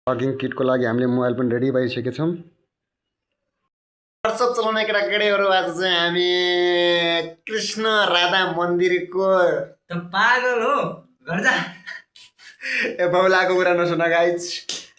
लगिङ किटको लागि हामीले मोबाइल पनि रेडी भइसकेका छौँ। व्हाट्सएप चलाउने केटाकेटीहरू आज चाहिँ हामी कृष्ण राधा मन्दिरको पागल हो घर जा। ए बाउलाको कुरा नसुन गाइज।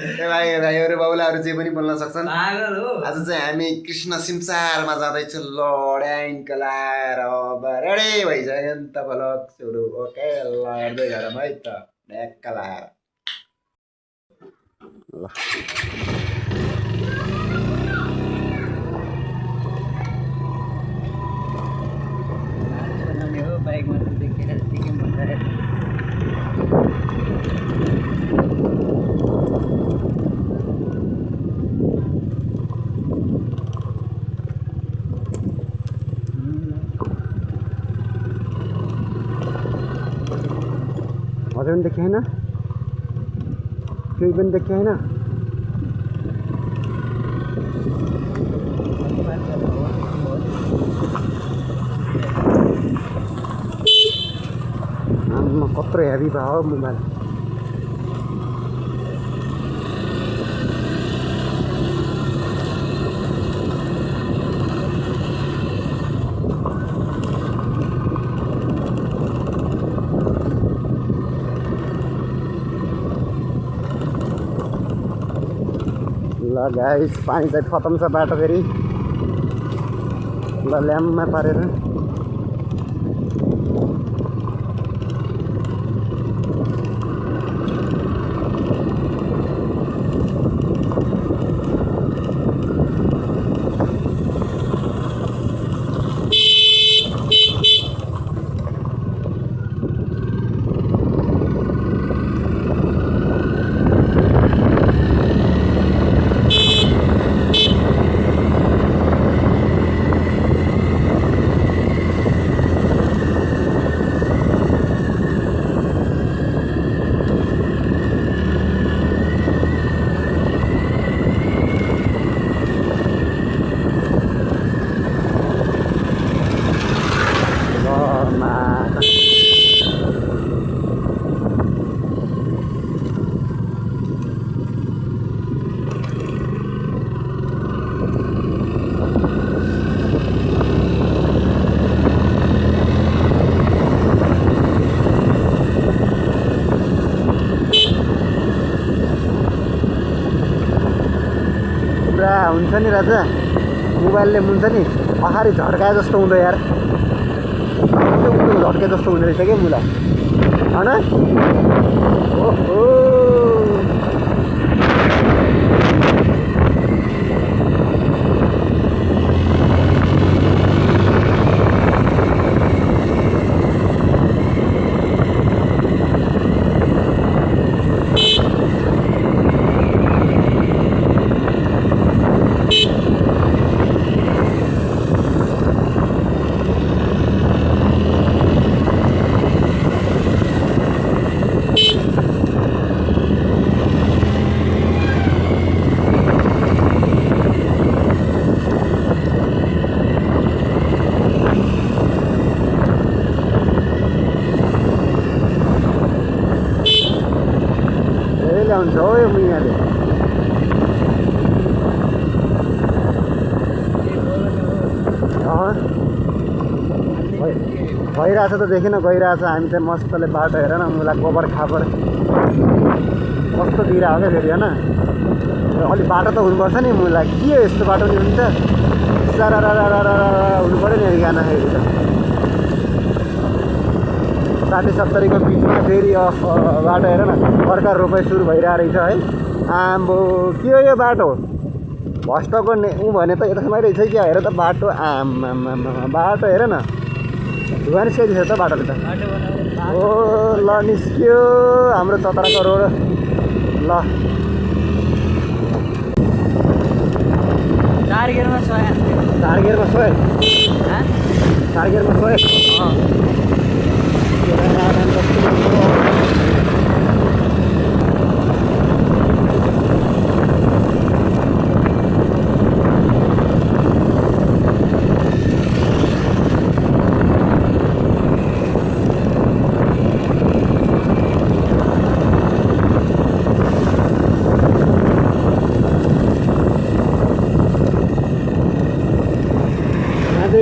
ए भाइहरू बाउलाहरू जे पनि बोल्न सक्छन्। पागल हो। आज चाहिँ हामी कृष्ण सिमसारमा जाँदैछौँ लड्याङ्क लाएर। अब रेडी भइसक्यो नि त भलक्सहरू। ओके लड्दै गरौँ है त ढ्याक्क लाएर। ल बाइकमा देखेर के मजा हजुर पनि देखेँ होइन, केही पनि देखेँ होइन। आम्मा कत्रो हेभी भयो मोबाइल। ल गाइस पानी चाहिँ खतम छ बाटो फेरि। ल ल्याम्पमा पारेर हुन्छ नि राजा। मोबाइलले हुन्छ नि पहाडी झड्काए जस्तो हुँदो यार। झड्के जस्तो हुँदो रहेछ क्या मुला होइन। ओहो हुन्छ हो यो मुइयाले। भइरहेछ त देखिन गइरहेछ। हामी चाहिँ मस्तले बाटो हेर न मुला गोबर खाबर कस्तो दिइरहेको क्या फेरि होइन। अलिक बाटो त हुनुपर्छ नि मुला। के हो यस्तो बाटो नि हुन्छ सारा हुनु पऱ्यो नि गाना फेरि त। 60-70को बिचमा फेरि बाटो हेर न अर्का रोपाइ सुरु भइरहेको रहेछ है। आम्बो के हो यो बाटो भस्टको ऊ भने त यतासम्म रहेछ क्या। हेर त बाटो आम्मा बाटो हेर न धुवा निस्किदिन्छ त बाटोले त। ओ ल निस्क्यो हाम्रो चतराको रोड। ल 4 गियरमा 100 4 गियरमा 100 4 गियरमा 100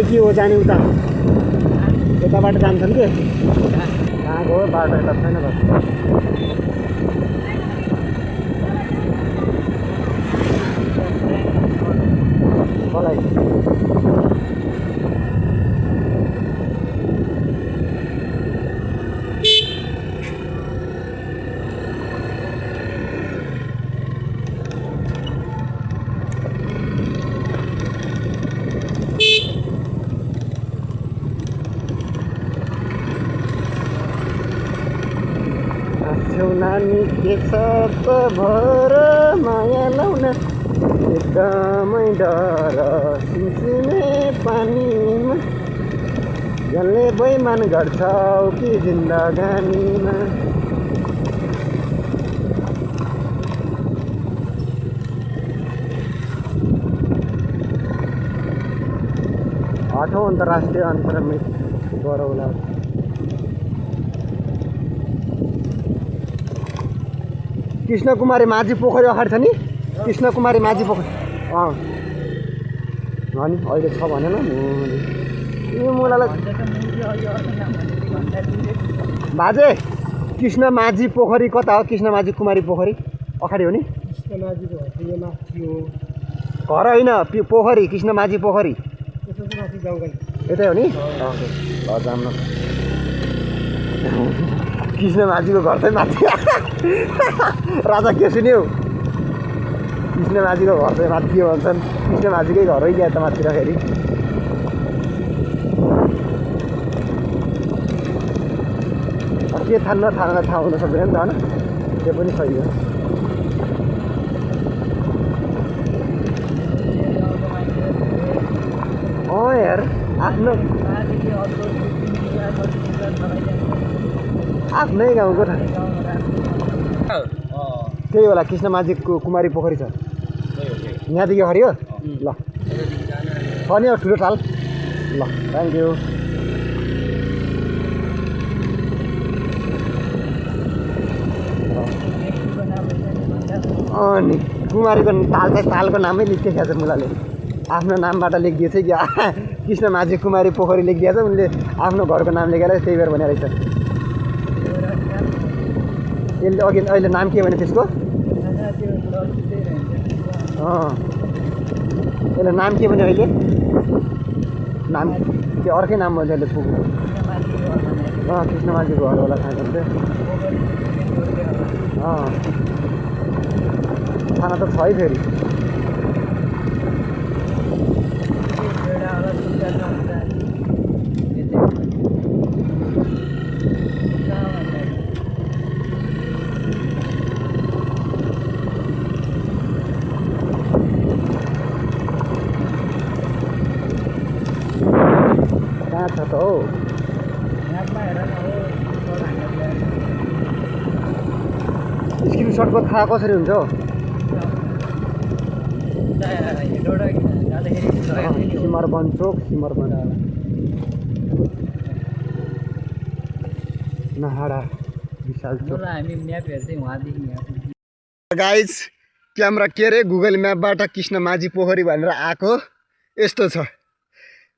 के हो जाने उता यताबाट जान्छन् के कहाँको हो बाटो यता छैन त मलाई नानी के छ त भर माया लाउन एकदमै डर सिमसिमे पानीमा जसले बैमान गर्छौ कि जिन्दगानीमा आठौँ अन्तर्राष्ट्रिय अन्तर्मित गरौला कृष्णकुमारी माझी पोखरी अगाडि छ नि कृष्णकुमारी माझी पोखरी अनि अहिले छ भनेन यो मुलालाई बाजे कृष्ण माझी पोखरी कता हो कृष्ण माझी कुमारी पोखरी अगाडि हो नि घर होइन पोखरी कृष्ण माझी पोखरी यतै हो नि ल जाम न कृष्ण माझीको घर चाहिँ माथि राजा के सुन्यो कृष्ण माझीको घर चाहिँ माथि हो भन्छन् कृष्ण माझीकै घर हो क्या त माथि फेरि के थाहा थाहा हुन सक्दैन नि त होइन त्यो पनि सही हो यार आफ्नै गाउँको त्यही होला कृष्ण माझीको कुमारी पोखरी छ यहाँदेखि हरियो ल छ नि ठुलो ठाल ल थ्याङ्क यू अनि कुमारीको तालको नामै लेखिदिएको छ मुलाले आफ्नो नामबाट लेखिदिएछ कि कृष्ण माझी कुमारी पोखरी लेखिदिएछ उनले आफ्नो घरको नाम लेखेर त्यही भएर भने रहेछ यसले अघि अहिले नाम के भने त्यसको यसले नाम के भन्यो अहिले नाम त्यो अर्कै नाम भन्छ अहिले पुग्नु कृष्ण माझीको घर होला थाहा छ खाना त छ है फेरि कहाँ छ त हो स्क्रिनसटको थाहा कसरी हुन्छ हौ सिमरवन चोक सिमरवन नहाडा विशाल चोक हामी म्याप हेर्दै वहाँदेखि गाइज क्यामेरा के अरे गुगल म्यापबाट कृष्ण माझी पोखरी भनेर आएको यस्तो छ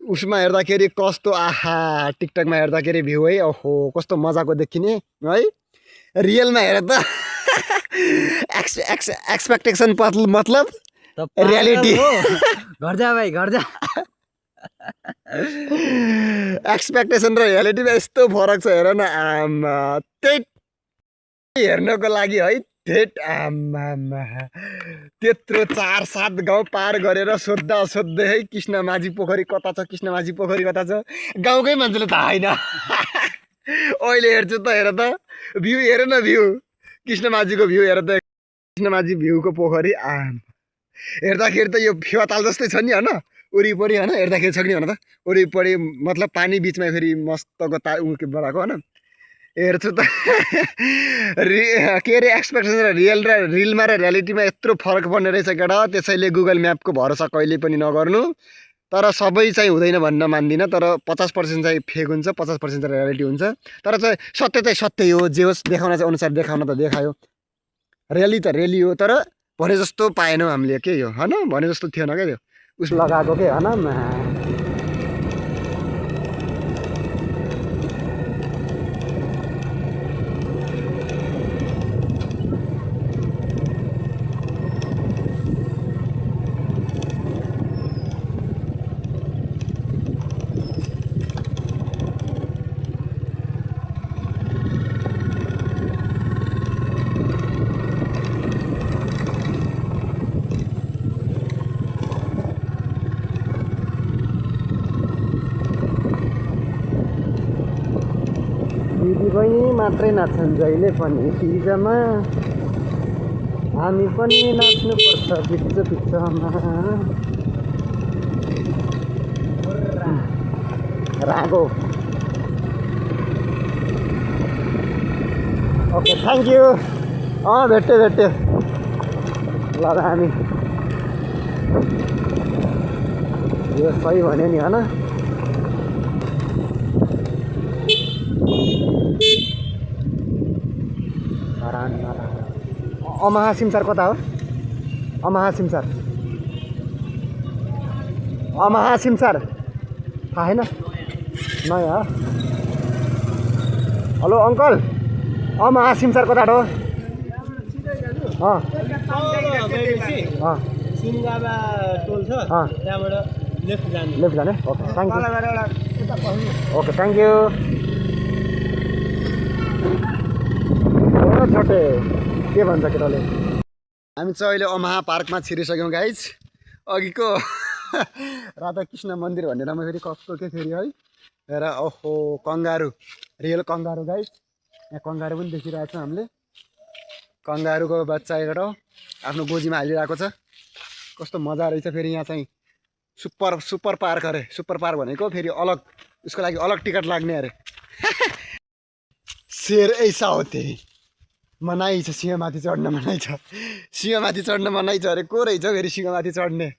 उसमा हेर्दाखेरि कस्तो आहा टिकटकमा हेर्दाखेरि भ्यू है ओहो कस्तो मजाको देखिने है रियलमा हेर त एक्सपेक्टेसन मतलब रियालिटी घर जा भाइ घर जा एक्सपेक्टेसन र रियालिटीमा यस्तो फरक छ हेर न आमा त्यही हेर्नको लागि है धेट आमा त्यत्रो 4-7 गाउँ पार गरेर सोध्दै है कृष्ण माझी पोखरी कता छ कृष्ण माझी पोखरी कता छ गाउँकै मान्छेले थाहा होइन अहिले हेर्छु त हेर त भ्यू हेर न भ्यू कृष्ण माझीको भ्यू हेर त कृष्ण माझी भ्यूको पोखरी हेर्दाखेरि त यो फेवाताल जस्तै छ नि होइन वरिपरि होइन हेर्दाखेरि छ नि भन त वरिपरि मतलब पानी बिचमा फेरि मस्तको बढाएको होइन हेर्छु त के अरे एक्सपेक्टेसन र रिलमा र रियालिटीमा यत्रो फरक पर्ने रहेछ केटा त्यसैले गुगल म्यापको भरोसा कहिले पनि नगर्नु तर सबै चाहिँ हुँदैन भन्न मान्दिनँ तर 50% चाहिँ फेक हुन्छ 50% चाहिँ रियालिटी हुन्छ तर चाहिँ सत्य हो जे होस् देखाउन चाहिँ अनुसार देखाउन त देखायो रेली त रेली हो तर भने जस्तो पाएनौँ हामीले के हो होइन भने जस्तो थिएन क्या त्यो उस लगाएको के होइन दिदी बहिनी मात्रै नाच्छन् जहिले पनि तिजमा हामी पनि नाच्नुपर्छ बिच बिचमा रागो ओके थ्याङ्क यू भेट्यो ल हामी यो सही भन्यो नि होइन अमाहा सिमसार कता हो अमाहा सिमसार थाहा छैन नयाँ हेलो अङ्कल अमाहा सिमसार कता हो सुनगाबा टोल छ त्यहाँबाट लेफ्ट जाने okay thank you okay thank you छोटे के भन्छ केटाले हामी चाहिँ अहिले अमाहा पार्कमा छिरिसक्यौँ गाइज अघिको राधाकृष्ण मन्दिर भनेर म फेरि कस्तो के फेरि है हेर ओहो कङ्गारू रियल कङ्गारू गाइज यहाँ कङ्गारू पनि देखिरहेको छ हामीले कङ्गारूको बच्चा एउटा आफ्नो गोजीमा हालिरहेको छ कस्तो मजा रहेछ फेरि यहाँ चाहिँ सुपर पार्क अरे सुपर पार्क भनेको फेरि अलग उसको लागि अलग टिकट लाग्ने अरे शेर ऐसा होते मनाइ छ सिंहमाथि चढ्न मनाइ छ सिंहमाथि चढ्न मनाइ छ अरे को रहेछ फेरि सिंहमाथि चढ्ने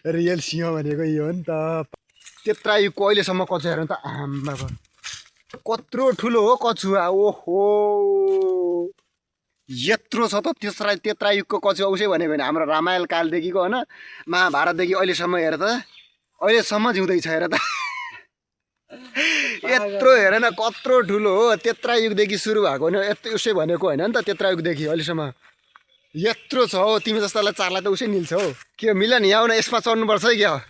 रियल सिंह भनेको यो हो नि त त्यत्रो अहिलेसम्म कछु हेर्नु त आम्माको कत्रो ठुलो हो कछुवा ओहो यत्रो छ त त्यत्रा युगको कछुवा उसै भन्यो भने हाम्रो रामायण कालदेखिको होइन महाभारतदेखि अहिलेसम्म हेर त अहिलेसम्म जिउँदैछ हेर त यत्रो हेर न कत्रो ठुलो हो त्यत्रा युगदेखि सुरु भएको होइन उसै भनेको होइन नि त त्यत्रा युगदेखि अहिलेसम्म यत्रो छ हौ तिमी जस्तालाई चारलाई त उसै निल्छ हौ के मिल्यो नि आउन यसमा चढ्नुपर्छ है क्या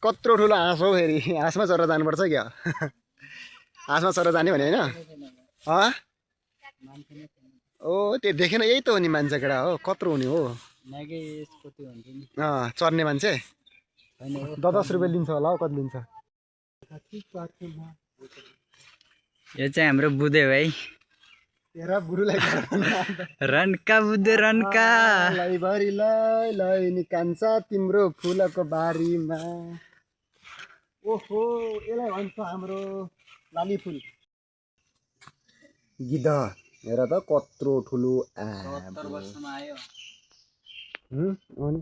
कत्रो ठुलो हाँस हो फेरि हाँसमा चढेर जानुपर्छ क्या हाँसमा चढेर जाने भने होइन ओ त्यो देखेन यही त हो नि मान्छे केटा हो कत्रो हुने हो चढ्ने मान्छे 10 रुपियाँ लिन्छ होला हौ कति लिन्छ यो चाहिँ हाम्रो बुधे भाइ तेरा बुढुलाई रन्का बुधे रन्का लैभरि लै निकान्छ तिम्रो फुलको बारीमा ओहो यसलाई भन्छ हाम्रो लाली फुल गिद्ध हेर त कत्रो ठुलो अनि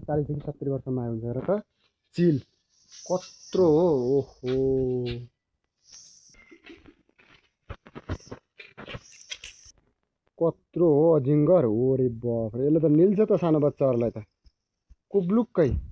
40 देखि 70 वर्षमा आयो हुन्छ हेर त चिल कत्रो हो ओहो कत्रो हो अजिङ्गर हो रे बाफ यसले त निल्छ त सानो बच्चाहरूलाई त कुब्लुक्कै